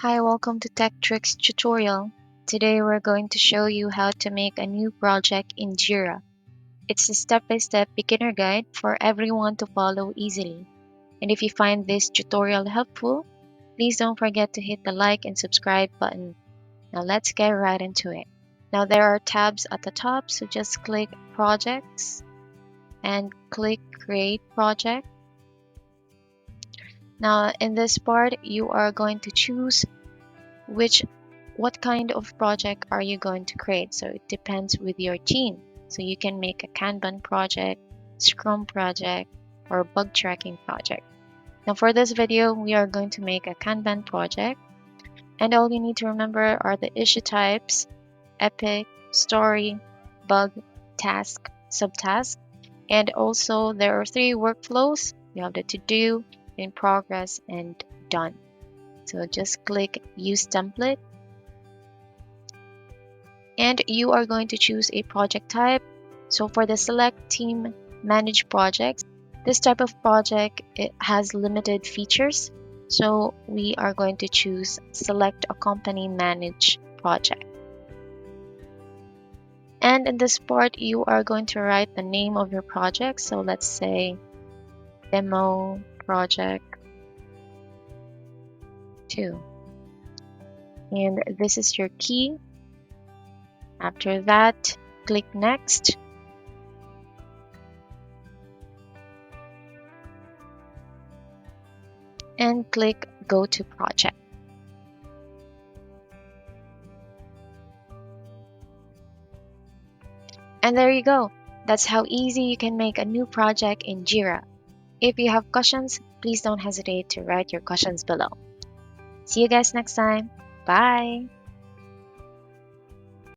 Hi, welcome to Tech Tricks tutorial. Today we're going to show you how to make a new project in Jira. It's a step-by-step beginner guide for everyone to follow easily. And if you find this tutorial helpful, please don't forget to hit the like and subscribe button. Now let's get right into it. Now there are tabs at the top, so just click Projects and click Create Project. Now in this part, you are going to choose what kind of project are you going to create. So it depends with your team. So you can make a Kanban project, Scrum project, or bug tracking project. Now for this video, we are going to make a Kanban project. And all you need to remember are the issue types: epic, story, bug, task, subtask. And also there are 3 workflows. You have the to do, in progress, and done. So just click use template. And you are going to choose a project type. So for the select team manage projects, this type of project, it has limited features. So we are going to choose select a company manage project. And in this part, you are going to write the name of your project. So let's say demo project 2. And this is your key. After that, click next. And click go to project. And there you go. That's how easy you can make a new project in Jira. If you have questions, please don't hesitate to write your questions below. See you guys next time. Bye.